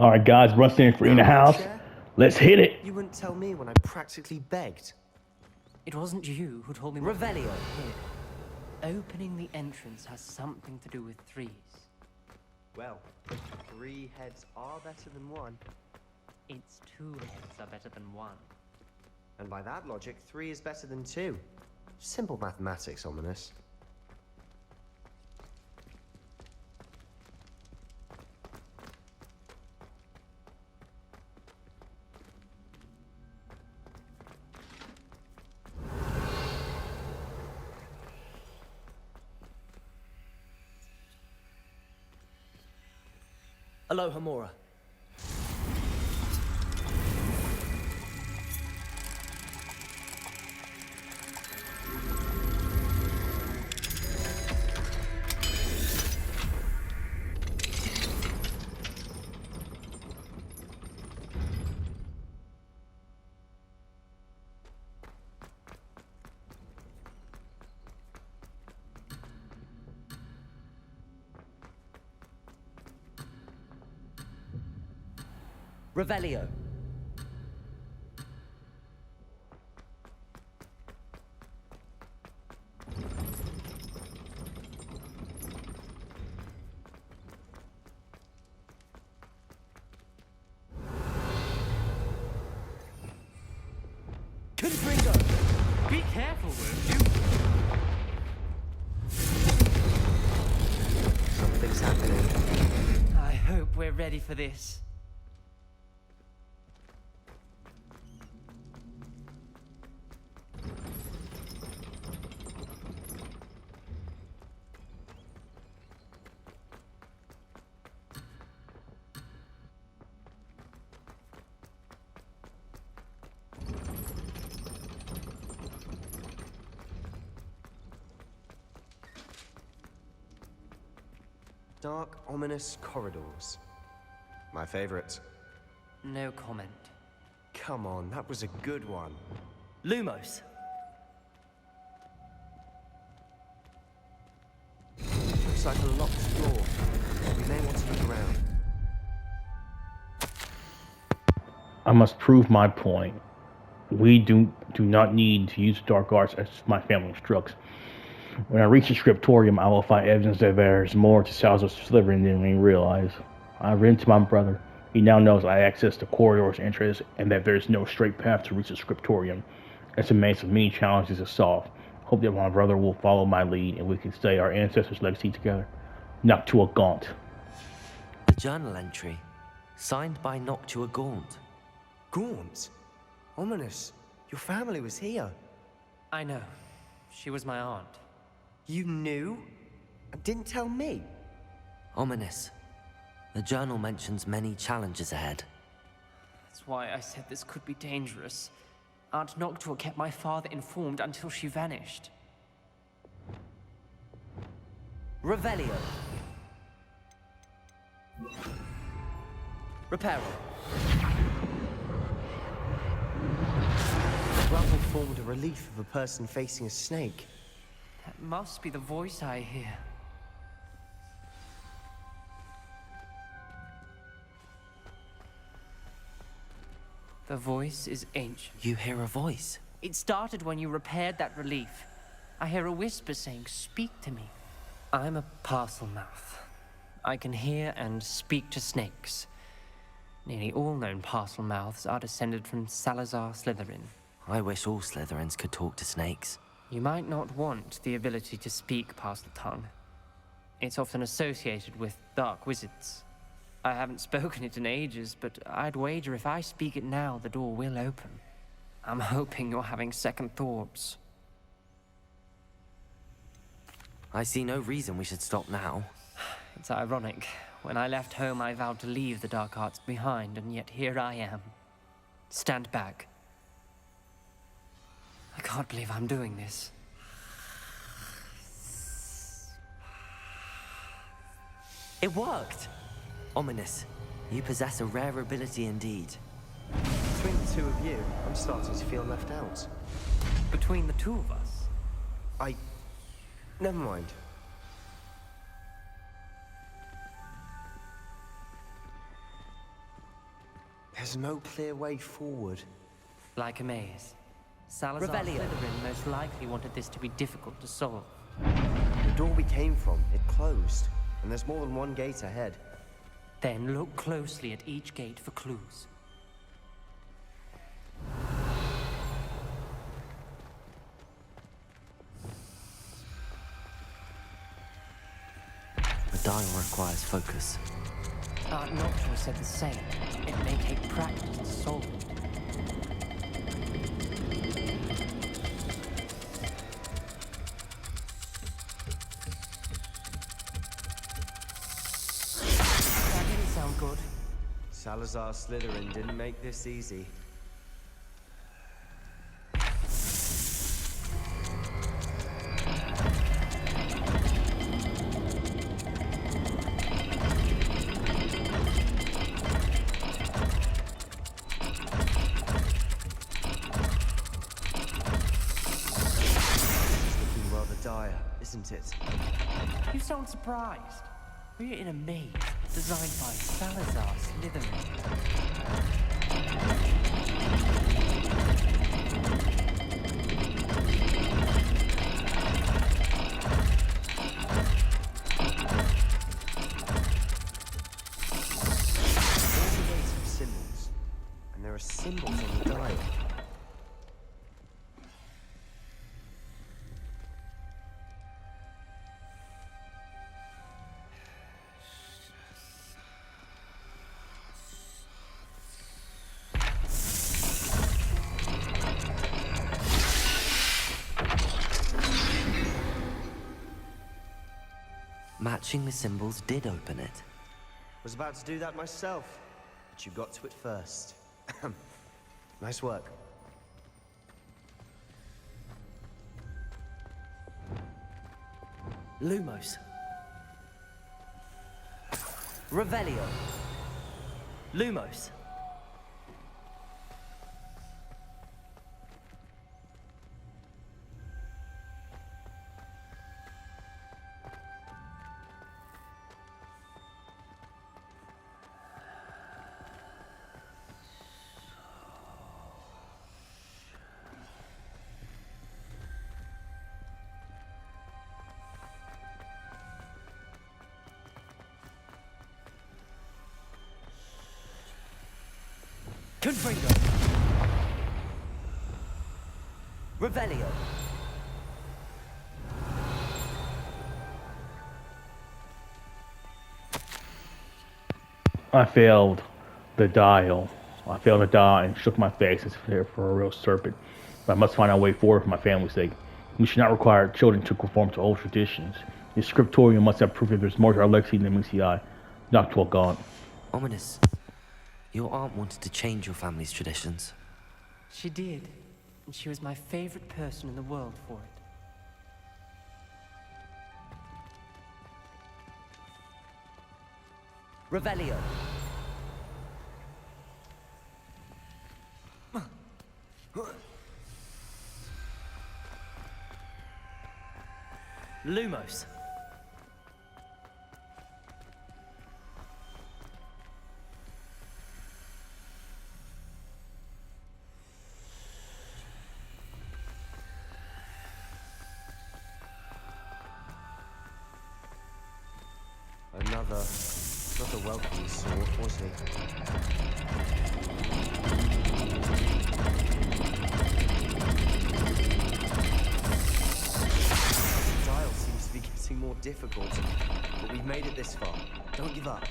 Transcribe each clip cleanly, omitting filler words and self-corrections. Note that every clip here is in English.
All right, guys, Rustin free in the house. Let's hit it. You wouldn't tell me when I practically begged. It wasn't you who told me. Revelio. Here. Opening the entrance has something to do with threes. Well, 3 heads are better than 1. It's 2 heads are better than 1. And by that logic, 3 is better than 2. Simple mathematics, Ominous. Aloha, Mora. Revelio. Confringo. Be careful, won't you? Something's happening. I hope we're ready for this. Dark, ominous corridors. My favorite. No comment. Come on, that was a good one. Lumos. Looks like a locked door. We may want to look around. I must prove my point. We do not need to use dark arts as my family instructs. When I reach the scriptorium, I will find evidence that there's more to House Slytherin than we realize. I've written to my brother. He now knows I access the corridor's entrance and that there's no straight path to reach the scriptorium. It's a maze of many challenges to solve. Hope that my brother will follow my lead and we can study our ancestors' legacy together. Noctua Gaunt. The journal entry. Signed by Noctua Gaunt. Gaunt? Ominous. Your family was here. I know. She was my aunt. You knew? And didn't tell me? Ominous. The journal mentions many challenges ahead. That's why I said this could be dangerous. Aunt Noctua kept my father informed until she vanished. Revelio. Reparo. Rubble formed a relief of a person facing a snake. That must be the voice I hear. The voice is ancient. You hear a voice? It started when you repaired that relief. I hear a whisper saying, "Speak to me." I'm a parcel mouth. I can hear and speak to snakes. Nearly all known parcel mouths are descended from Salazar Slytherin. I wish all Slytherins could talk to snakes. You might not want the ability to speak past the tongue. It's often associated with dark wizards. I haven't spoken it in ages, but I'd wager if I speak it now, the door will open. I'm hoping you're having second thoughts. I see no reason we should stop now. It's ironic. When I left home, I vowed to leave the dark arts behind, and yet here I am. Stand back. I can't believe I'm doing this. It worked! Ominous. You possess a rare ability indeed. Between the two of you, I'm starting to feel left out. Between the two of us? Never mind. There's no clear way forward. Like a maze. Salazar Revelio. Slytherin most likely wanted this to be difficult to solve. The door we came from, it closed. And there's more than one gate ahead. Then look closely at each gate for clues. The dial requires focus. Art Noctua said the same. It may take practice to solve it. That didn't sound good. Salazar Slytherin didn't make this easy. Looking rather dire, isn't it? You sound surprised. We're in a maze designed by Salazar Slytherin. All the gates have symbols, and there are symbols on the dial. Matching the symbols did open it. Was about to do that myself, but you got to it first. Nice work. Lumos. Revelio. Lumos. Confringo. Revelio. I failed the dial. I failed the dial and shook my face as if for a real serpent. But I must find a way forward for my family's sake. We should not require children to conform to old traditions. The scriptorium must have proof that there's more to our legacy than meets the eye. Noctua gone. Ominous. Your aunt wanted to change your family's traditions. She did, and she was my favorite person in the world for it. Revelio. Lumos. Another welcome sword, was he? The dial seems to be getting more difficult, but we've made it this far. Don't give up.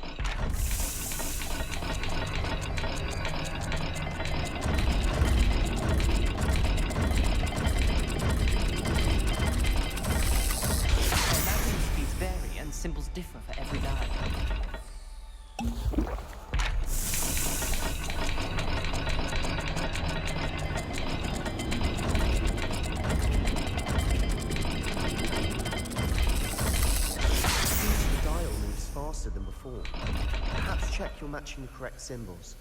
Symbols differ for every dial. The dial moves faster than before. Perhaps check you're matching the correct symbols.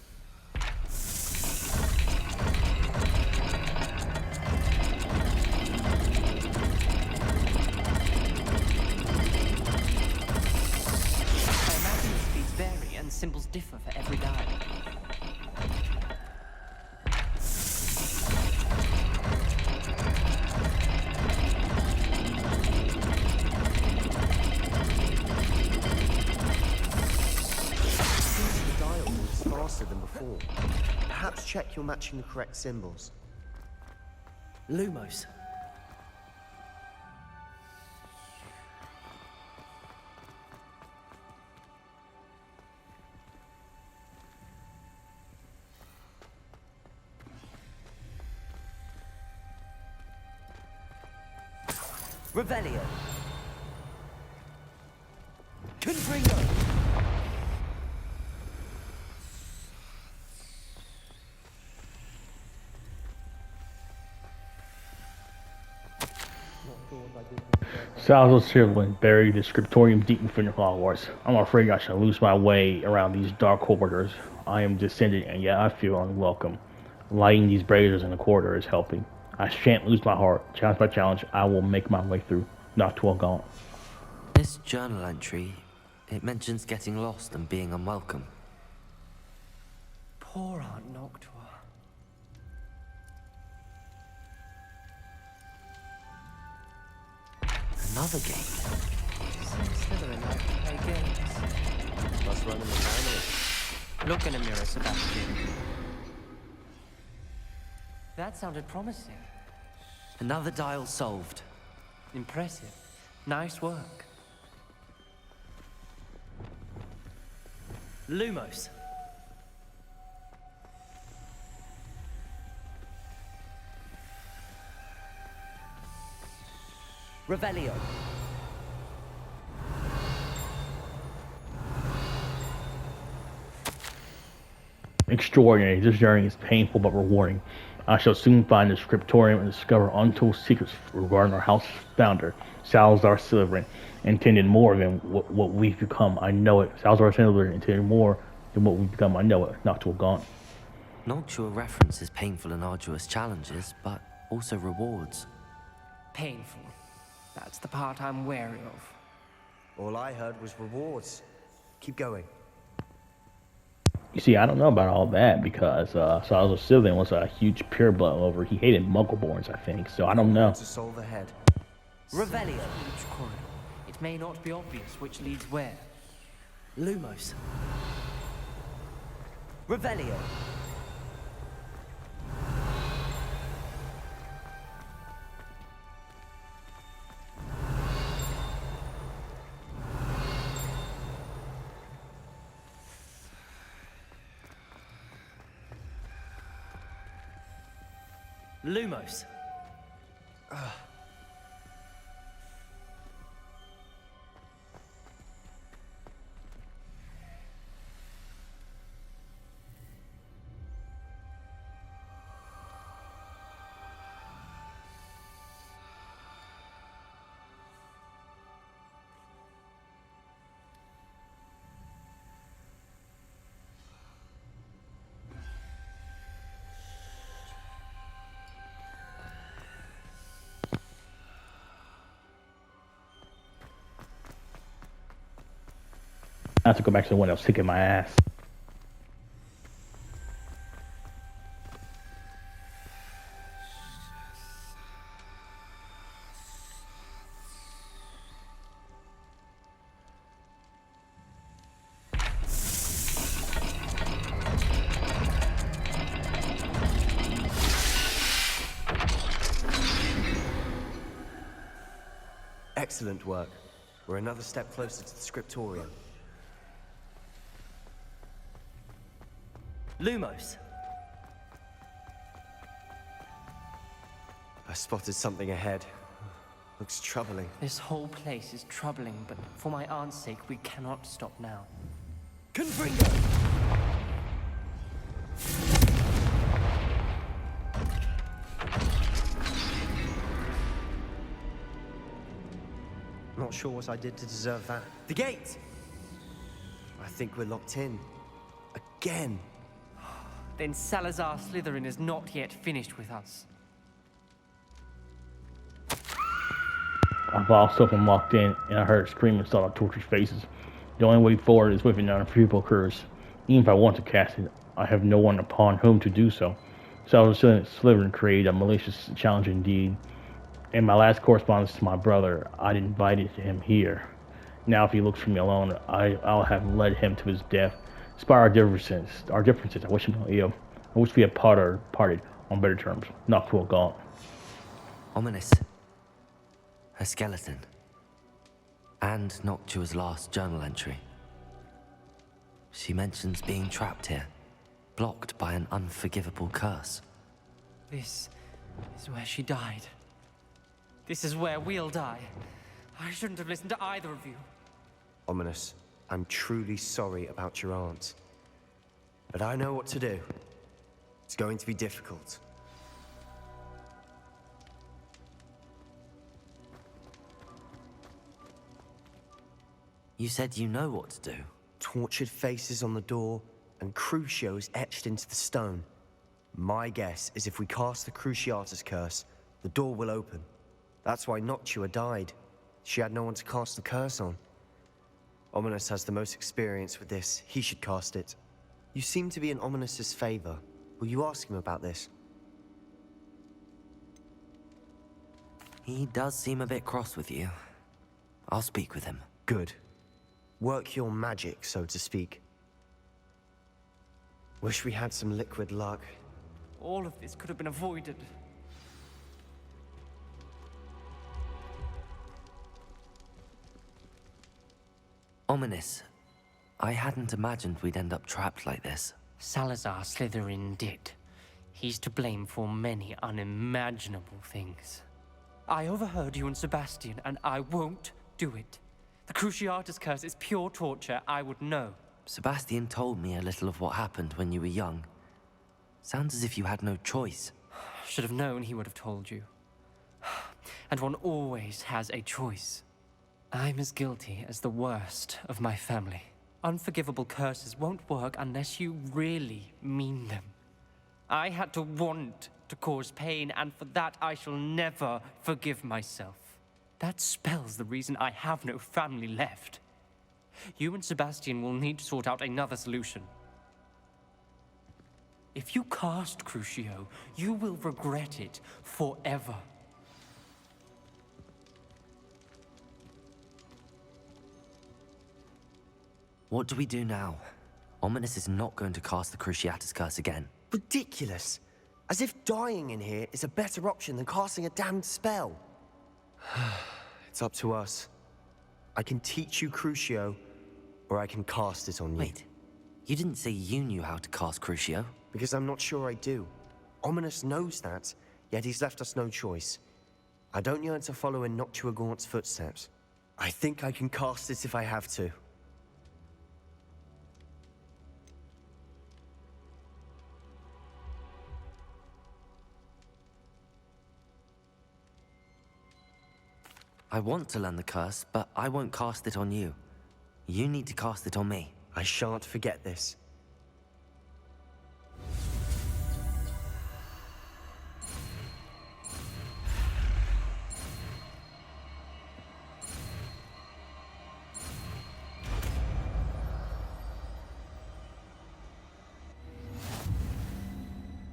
Symbols differ for every dial. faster than before. Perhaps check you're matching the correct symbols. Lumos. Revelio. Confringo. House Slytherin buried the scriptorium deep within Hogwarts. I'm afraid I shall lose my way around these dark corridors. I am descended, and yet I feel unwelcome. Lighting these braziers in the corridor is helping. I shan't lose my heart. Challenge by challenge, I will make my way through. Not to a gaunt. This journal entry, it mentions getting lost and being unwelcome. Poor Aunt Noctua. Another gate. Slytherin like to play games. Must run in the family. Look in a mirror, Sebastian. That sounded promising. Another dial solved. Impressive. Nice work. Lumos. Revelio. Extraordinary. This journey is painful but rewarding. I shall soon find the scriptorium and discover untold secrets regarding our house founder, Salazar Slytherin, intended more than what we've become. I know it. Salazar Slytherin intended more than what we've become. I know it. Not to a gaunt. Noctua references painful and arduous challenges, but also rewards. Painful. That's the part I'm wary of. All I heard was rewards. Keep going. You see, I don't know about all that because Salazar Slytherin was a huge pureblood lover. He hated Muggleborns, I think. So I don't know. To solve ahead. Revelio. Each corridor. It may not be obvious which leads where. Lumos. Revelio. Lumos. I have to go back to the one that was kicking my ass. Excellent work. We're another step closer to the scriptorium. Lumos. I spotted something ahead. Looks troubling. This whole place is troubling, but for my aunt's sake, we cannot stop now. Confringo. Not sure what I did to deserve that. The gate. I think we're locked in. Again. Then Salazar Slytherin is not yet finished with us. I found myself and walked in, and I heard screaming and saw tortured faces. The only way forward is with an unforgivable curse. Even if I want to cast it, I have no one upon whom to do so. Salazar Slytherin created a malicious challenge indeed. In my last correspondence to my brother, I'd invited him here. Now if he looks for me alone, I'll have led him to his death. despite our differences, I wish we had parted on better terms. Not cruel gaunt. Ominous. Her skeleton. And Noctua's last journal entry. She mentions being trapped here, blocked by an unforgivable curse. This is where she died. This is where we'll die. I shouldn't have listened to either of you. Ominous, I'm truly sorry about your aunt. But I know what to do. It's going to be difficult. You said you know what to do. Tortured faces on the door, and Crucios etched into the stone. My guess is if we cast the Cruciatus curse, the door will open. That's why Noctua died. She had no one to cast the curse on. Ominous has the most experience with this. He should cast it. You seem to be in Ominous's favor. Will you ask him about this? He does seem a bit cross with you. I'll speak with him. Good. Work your magic, so to speak. Wish we had some liquid luck. All of this could have been avoided. Ominous. I hadn't imagined we'd end up trapped like this. Salazar Slytherin did. He's to blame for many unimaginable things. I overheard you and Sebastian, and I won't do it. The Cruciatus curse is pure torture, I would know. Sebastian told me a little of what happened when you were young. Sounds as if you had no choice. Should have known he would have told you. And one always has a choice. I'm as guilty as the worst of my family. Unforgivable curses won't work unless you really mean them. I had to want to cause pain, and for that I shall never forgive myself. That spells the reason I have no family left. You and Sebastian will need to sort out another solution. If you cast Crucio, you will regret it forever. What do we do now? Ominous is not going to cast the Cruciatus curse again. Ridiculous! As if dying in here is a better option than casting a damned spell. It's up to us. I can teach you Crucio, or I can cast it on you. Wait, you didn't say you knew how to cast Crucio? Because I'm not sure I do. Ominous knows that, yet he's left us no choice. I don't yearn to follow in Noctua Gaunt's footsteps. I think I can cast it if I have to. I want to learn the curse, but I won't cast it on you. You need to cast it on me. I shan't forget this.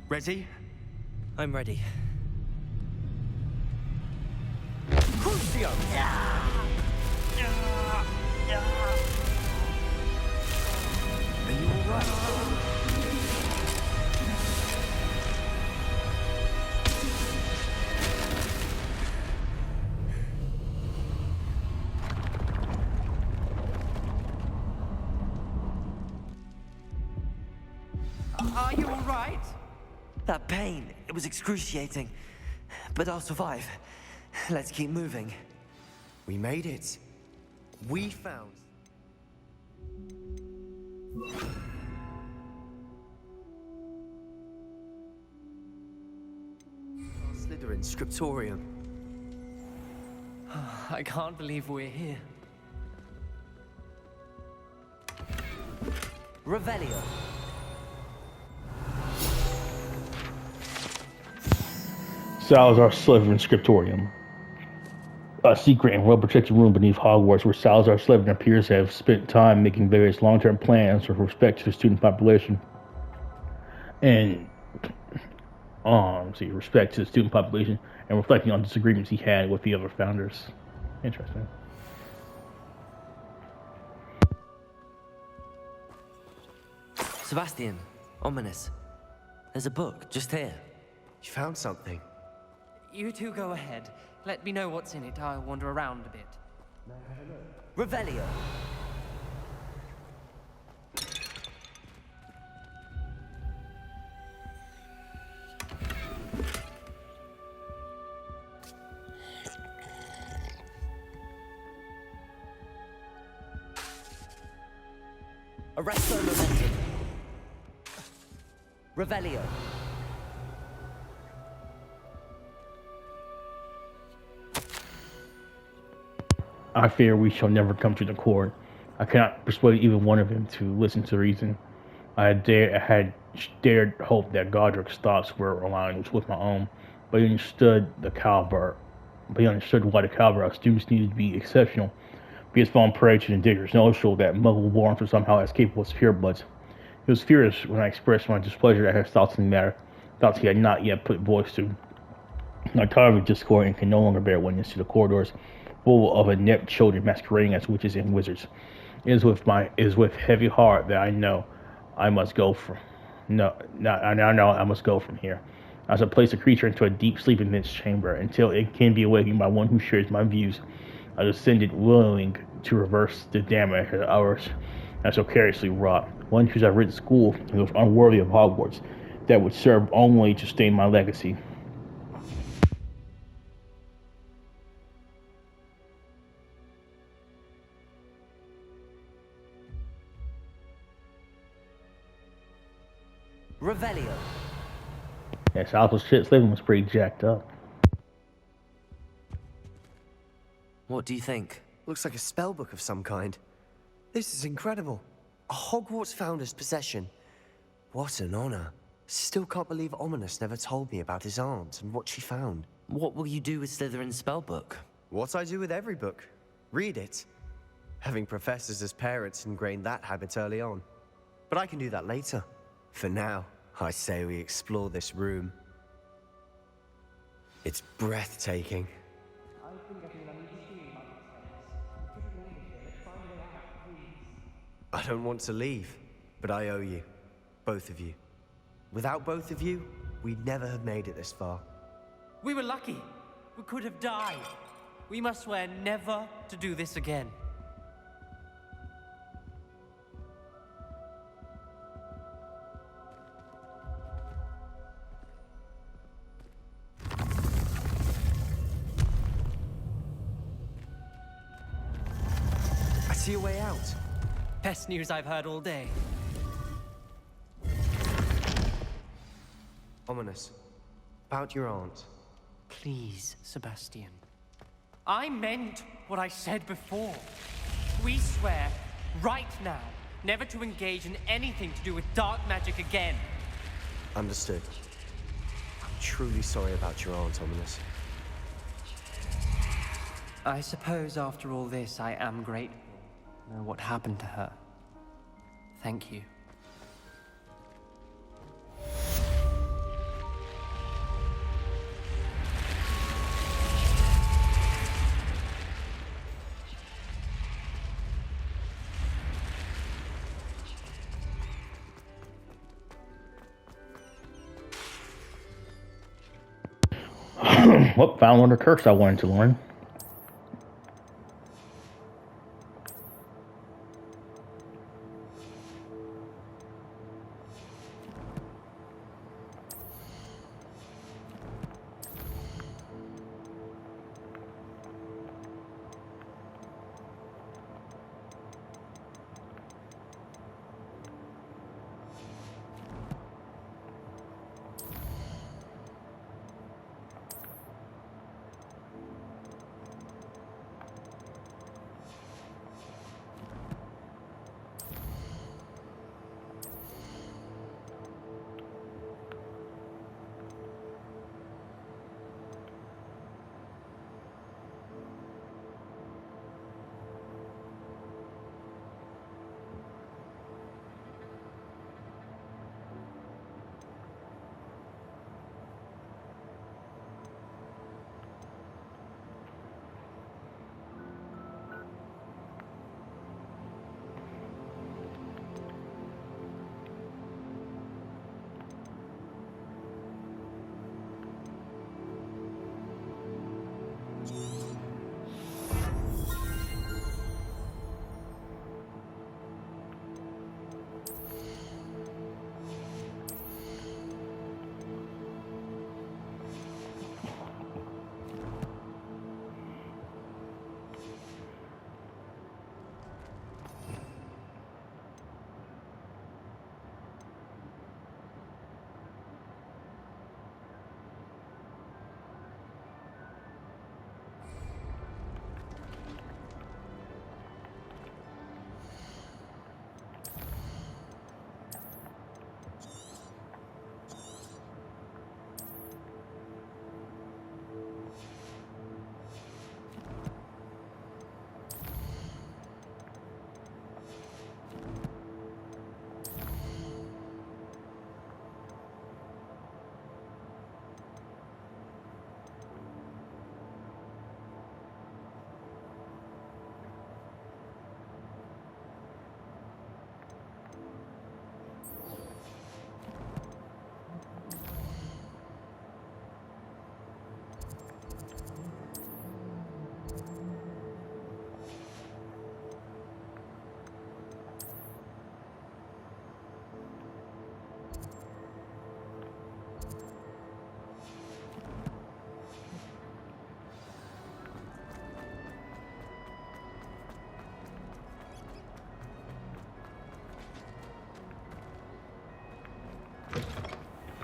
Ready? I'm ready. Crucio! Are you all right? Are you all right? That pain, it was excruciating. But I'll survive. Let's keep moving. We made it. We found... Slytherin Scriptorium. I can't believe we're here. Revelio. Salazar Slytherin Scriptorium. A secret and well-protected room beneath Hogwarts where Salazar Slytherin appears to have spent time making various long-term plans with respect to the student population. And, respect to the student population and reflecting on disagreements he had with the other founders. Interesting. Sebastian, ominous. There's a book just here. You found something. You two go ahead. Let me know what's in it. I'll wander around a bit. Revelio. Arresto momentum. Revelio. I fear we shall never come to the court. I cannot persuade even one of them to listen to reason. I had dared hope that Godric's thoughts were aligned with my own, but he understood why the caliber of students needed to be exceptional. Be his fallen prey to the diggers, and also that Muggle-borns were somehow as capable as purebloods. He was furious when I expressed my displeasure at his thoughts in the matter, thoughts he had not yet put voice to. I tired of discord and can no longer bear witness to the corridors full of inept children masquerading as witches and wizards. It is with heavy heart that I know I must go from. I now know I must go from here. I must place a creature into a deep sleep in this chamber until it can be awakened by one who shares my views. I descended willing to reverse the damage that ours has so carelessly wrought. One whose I've written school and was unworthy of Hogwarts, that would serve only to stain my legacy. Revelio. Yeah, Hogwarts Slytherin was pretty jacked up. What do you think? Looks like a spellbook of some kind. This is incredible. A Hogwarts founder's possession. What an honor. Still can't believe Ominous never told me about his aunt and what she found. What will you do with Slytherin's spellbook? What I do with every book. Read it. Having professors as parents ingrained that habit early on. But I can do that later. For now, I say we explore this room. It's breathtaking. I don't want to leave, but I owe you. Both of you. Without both of you, we'd never have made it this far. We were lucky. We could have died. We must swear never to do this again. I see a way out. Best news I've heard all day. Ominous. About your aunt. Please, Sebastian. I meant what I said before. We swear, right now, never to engage in anything to do with dark magic again. Understood. I'm truly sorry about your aunt, Ominous. I suppose after all this, I am grateful to know what happened to her. Thank you. Well, found one of the curse I wanted to learn.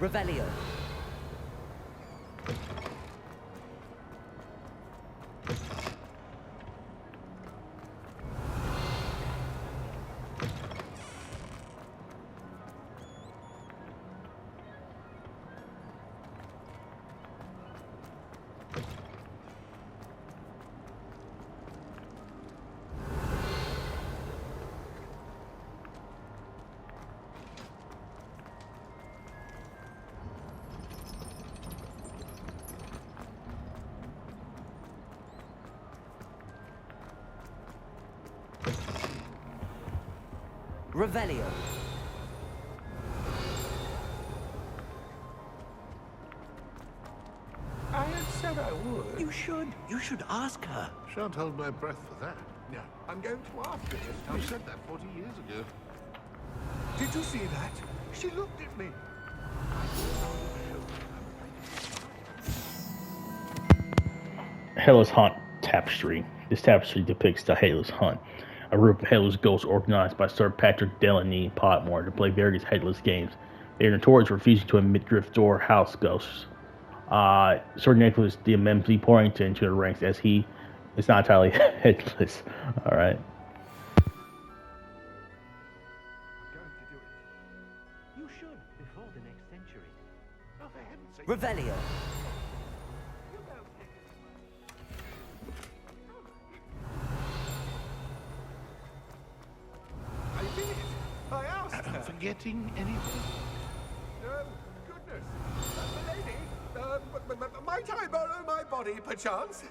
Revelio. Revelio. I had said I would. You should ask her. Shan't hold my breath for that. No, I'm going to ask her this time. You said that 40 years ago. Did you see that? She looked at me. Headless Hunt Tapestry. This tapestry depicts the Headless Hunt, a group of headless ghosts organized by Sir Patrick Delaney Podmore to play various headless games. They are notorious for refusing to admit Driftdoor house ghosts. Sir Nicholas the MMC Porrington to the ranks, as he is not entirely headless. Alright. You should before the next century. Oh, for heaven's sake. Revelio. I did it. I asked her. Forgetting anything? Goodness. Milady, might I borrow my body, perchance?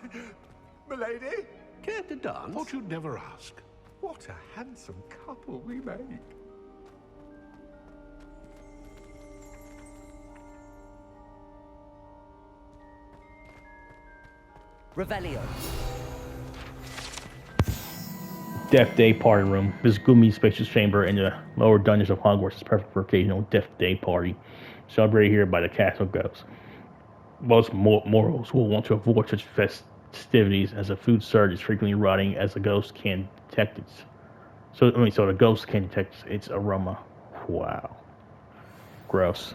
Milady? Care to dance? Thought you'd never ask. What a handsome couple we make. Revelio. Death Day Party Room. This gloomy, spacious chamber in the lower dungeons of Hogwarts is perfect for occasional Death Day party, celebrated here by the castle ghosts. Most mortals will want to avoid such festivities, as the food surge is frequently rotting, as the ghost can detect its. So the ghost can detect its aroma. Wow. Gross.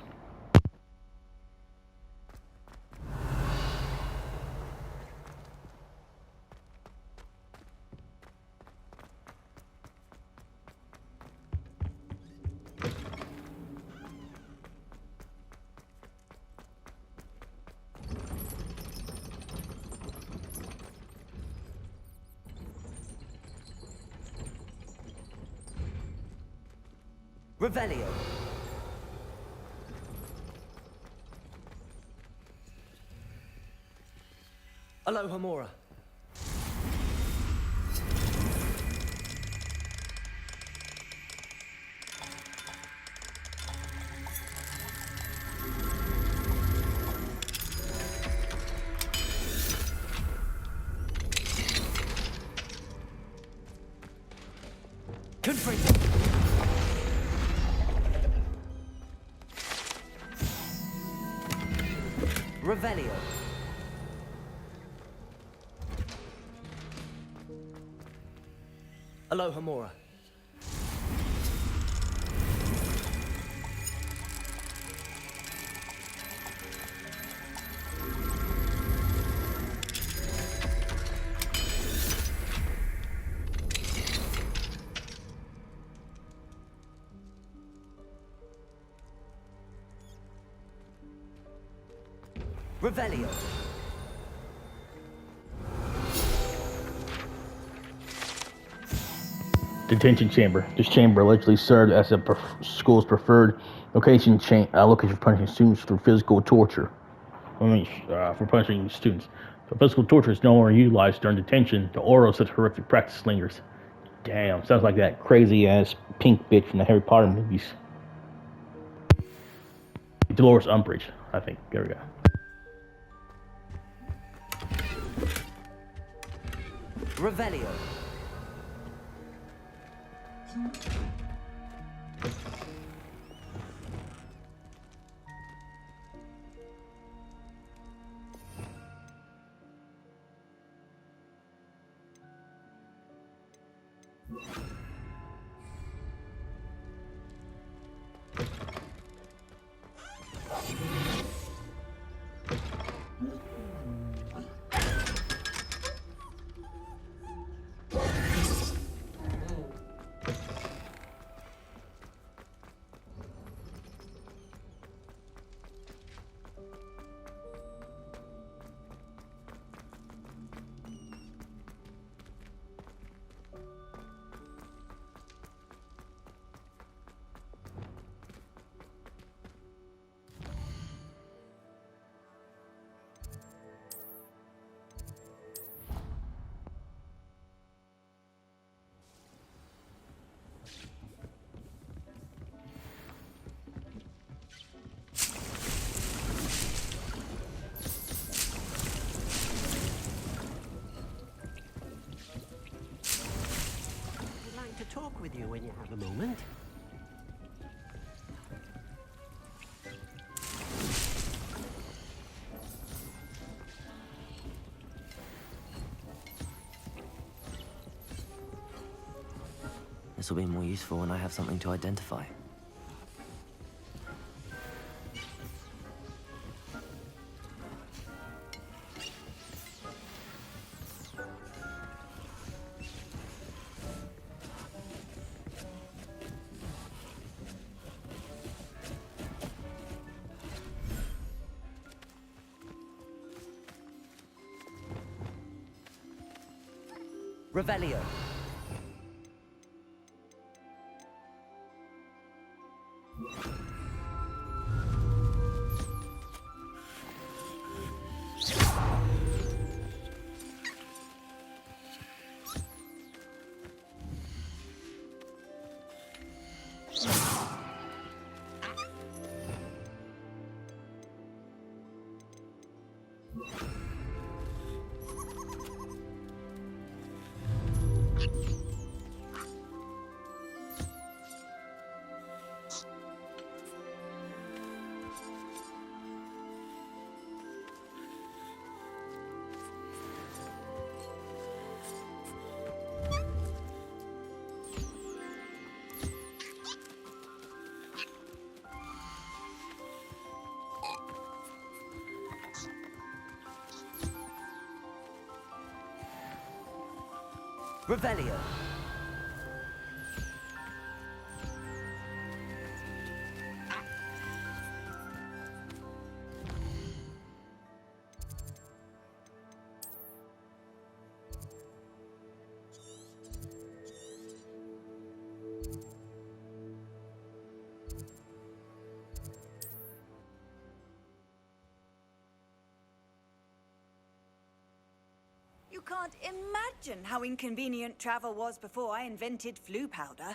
Revelio. Alohomora. Confringo. Revelio. Alohomora. Revelio. Detention chamber. This chamber allegedly served as the school's preferred location for punishing students through physical torture. For punishing students. So physical torture is no longer utilized during detention. The aura of such horrific practice lingers. Damn, sounds like that crazy ass pink bitch from the Harry Potter movies. Dolores Umbridge, I think. There we go. Revelio. This will be more useful when I have something to identify. Revelio. Revelio. You can't imagine how inconvenient travel was before I invented flu powder.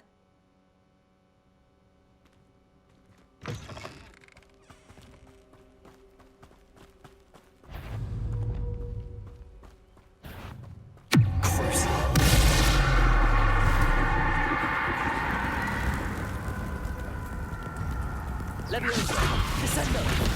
Leviosa. Descendo.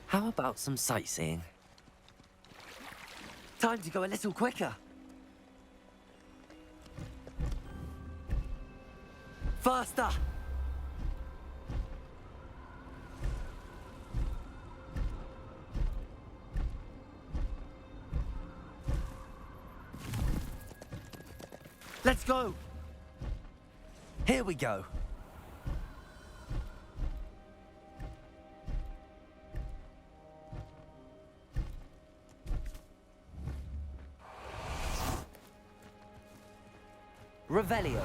How about some sightseeing? Time to go a little quicker. Faster! Let's go! Here we go. Revelio.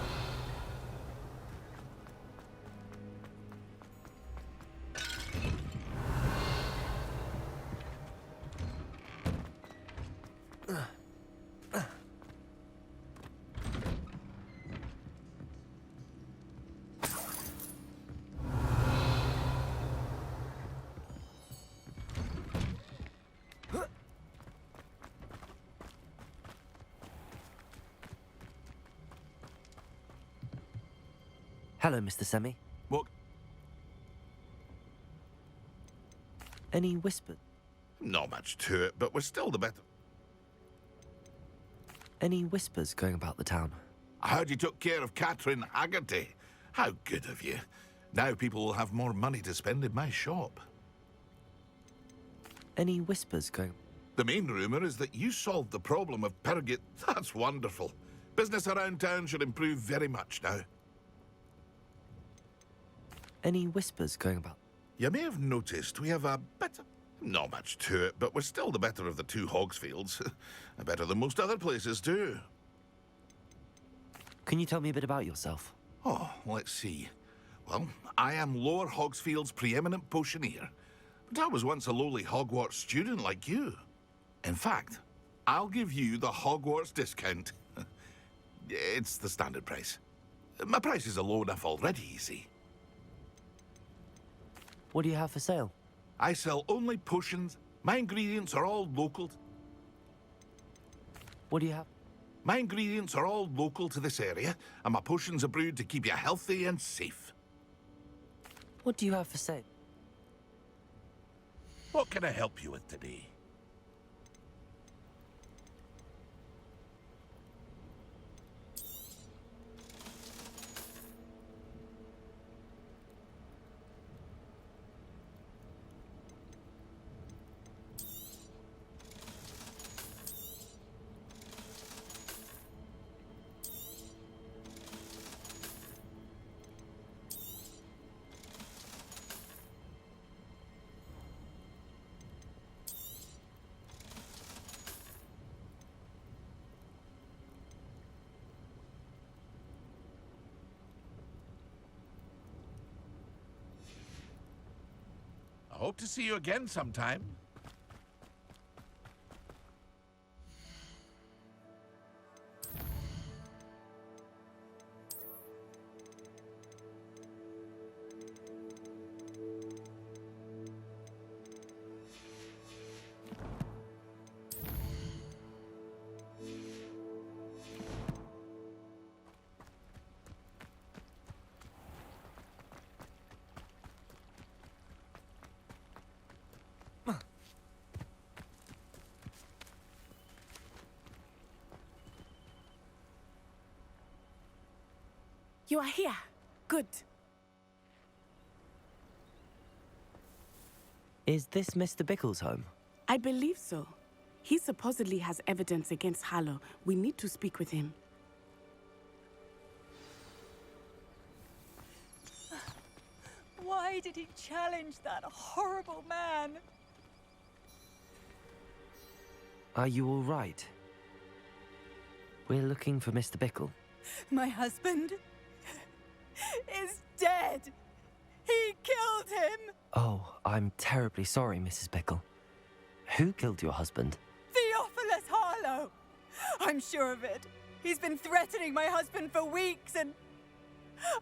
Hello, Mr. Semi. What? Any whispers? Not much to it, but we're still the better. Any whispers going about the town? I heard you took care of Catherine Haggerty. How good of you. Now people will have more money to spend in my shop. Any whispers going... The main rumour is that you solved the problem of Pergit. That's wonderful. Business around town should improve very much now. Any whispers going about? You may have noticed we have a better... Not much to it, but we're still the better of the two Hogsfields. Better than most other places, too. Can you tell me a bit about yourself? Oh, let's see. Well, I am Lower Hogsfield's preeminent potioneer, but I was once a lowly Hogwarts student like you. In fact, I'll give you the Hogwarts discount. It's the standard price. My prices are low enough already, you see. What do you have for sale? I sell only potions. My ingredients are all local. What do you have? My ingredients are all local to this area, and my potions are brewed to keep you healthy and safe. What do you have for sale? What can I help you with today? I hope to see you again sometime. You are here. Good. Is this Mr. Bickle's home? I believe so. He supposedly has evidence against Harlow. We need to speak with him. Why did he challenge that horrible man? Are you all right? We're looking for Mr. Bickle. My husband is dead. He killed him. Oh, I'm terribly sorry, Mrs. Bickle. Who killed your husband? Theophilus Harlow. I'm sure of it. He's been threatening my husband for weeks and...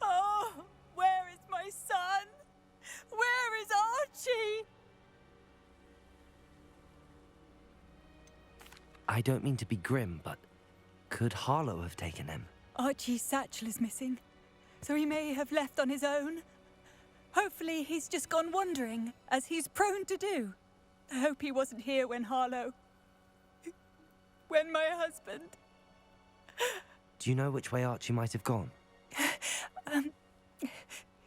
Oh, where is my son? Where is Archie? I don't mean to be grim, but could Harlow have taken him? Archie's satchel is missing, so he may have left on his own. Hopefully he's just gone wandering, as he's prone to do. I hope he wasn't here when when my husband... Do you know which way Archie might have gone?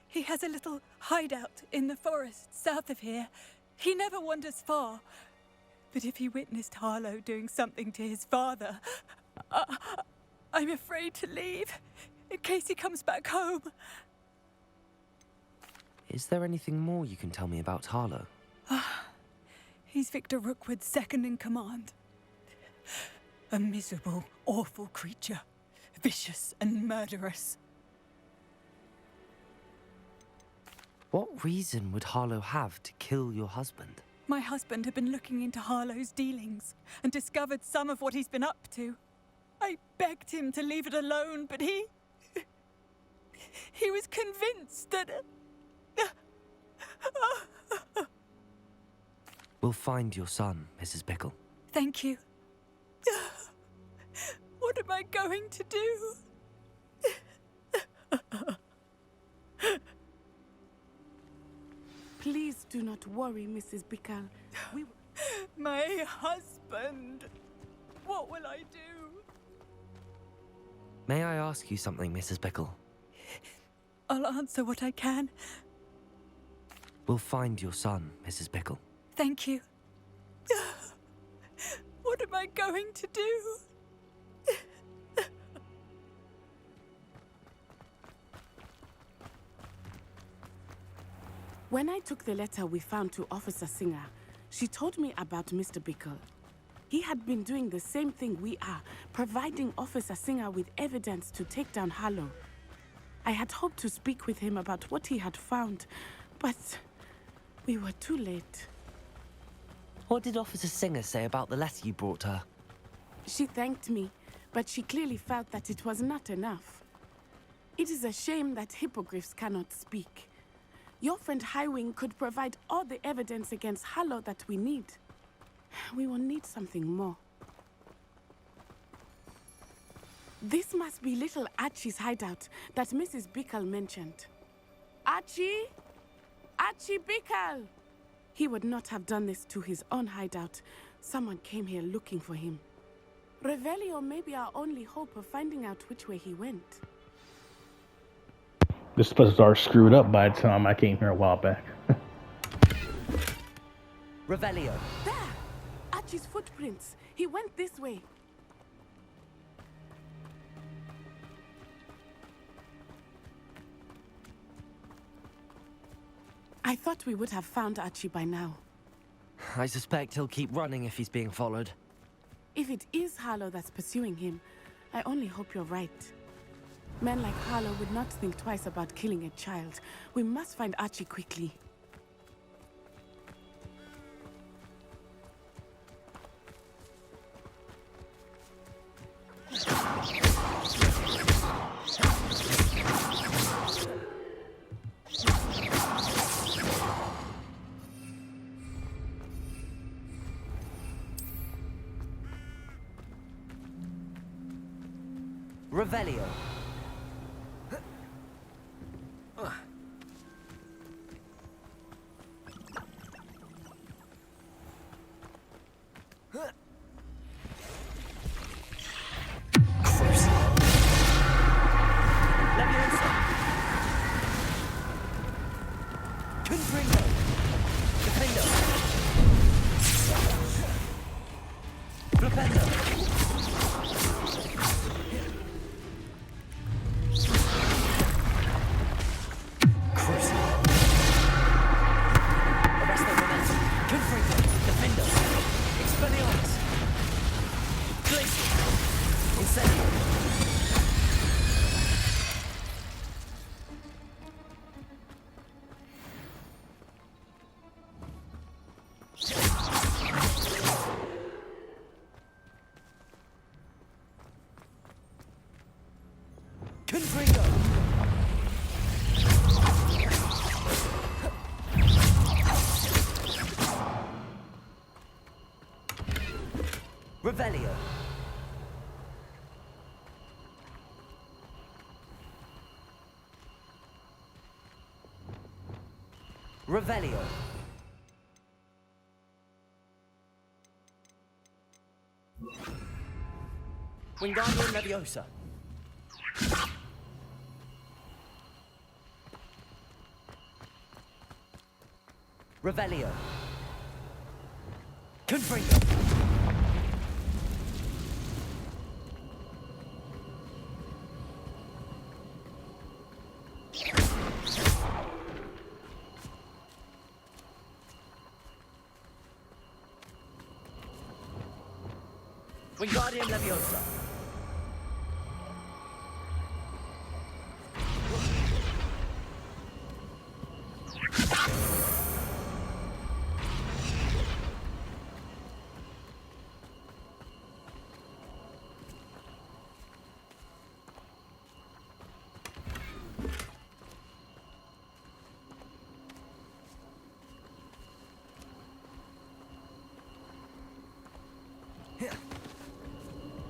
He has a little hideout in the forest south of here. He never wanders far. But if he witnessed Harlow doing something to his father, I'm afraid to leave, in case he comes back home. Is there anything more you can tell me about Harlow? He's Victor Rookwood's second in command. A miserable, awful creature. Vicious and murderous. What reason would Harlow have to kill your husband? My husband had been looking into Harlow's dealings and discovered some of what he's been up to. I begged him to leave it alone, but he was convinced that... We'll find your son, Mrs. Bickle. Thank you. What am I going to do? Please do not worry, Mrs. Bickle. My husband. What will I do? May I ask you something, Mrs. Bickle? I'll answer what I can. We'll find your son, Mrs. Bickle. Thank you. What am I going to do? When I took the letter we found to Officer Singer, she told me about Mr. Bickle. He had been doing the same thing we are, providing Officer Singer with evidence to take down Harlow. I had hoped to speak with him about what he had found, but we were too late. What did Officer Singer say about the letter you brought her? She thanked me, but she clearly felt that it was not enough. It is a shame that hippogriffs cannot speak. Your friend Highwing could provide all the evidence against Harlow that we need. We will need something more. This must be little Archie's hideout that Mrs. Bickle mentioned. Archie? Archie Bickle! He would not have done this to his own hideout. Someone came here looking for him. Revelio may be our only hope of finding out which way he went. This place was already screwed up by the time I came here a while back. Revelio. There! Archie's footprints. He went this way. I thought we would have found Archie by now. I suspect he'll keep running if he's being followed. If it is Harlow that's pursuing him, I only hope you're right. Men like Harlow would not think twice about killing a child. We must find Archie quickly. Revelio. Revelio. Revelio. Wingardium Leviosa. Revelio. Confringo. Wingardium Leviosa.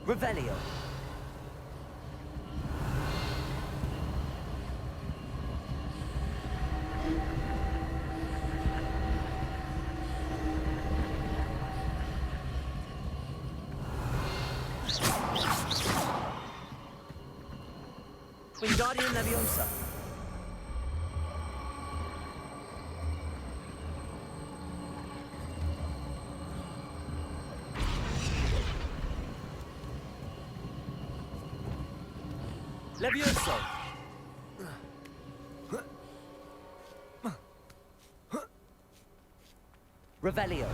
Revelio. Wingardium Leviosa. Levioso. Revelio.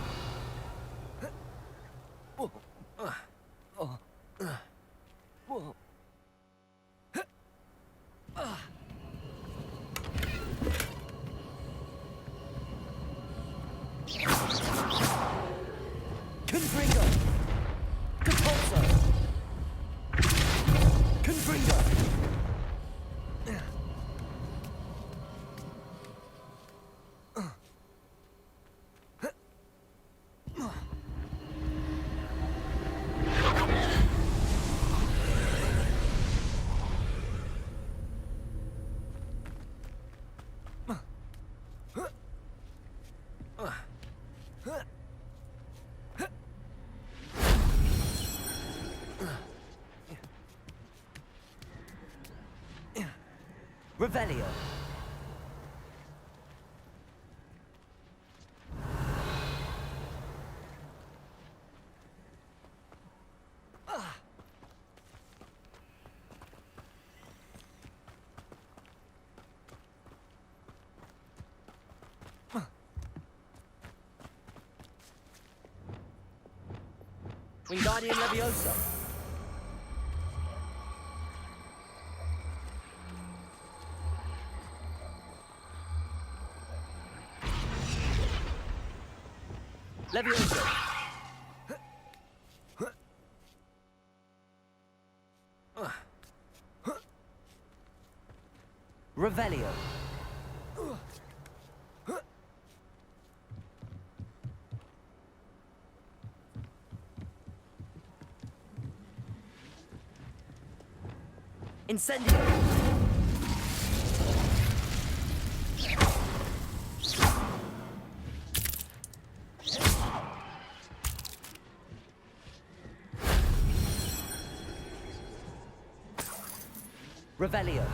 Confringo! Capulso! Confringo! Revelio. Wingardium Leviosa. Leviosa. Revelio. Incendio. Revelio.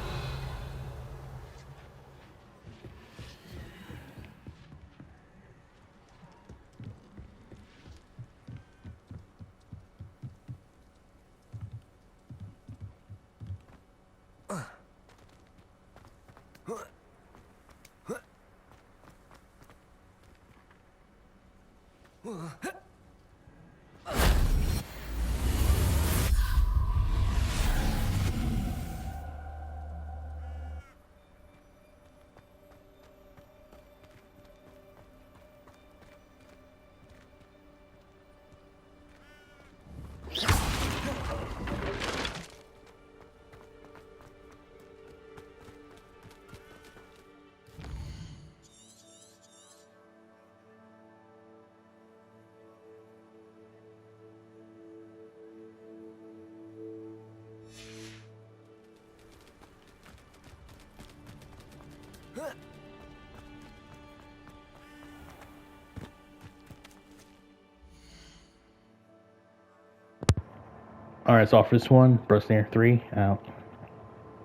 Alright, so off this one, Burst Near 3, out.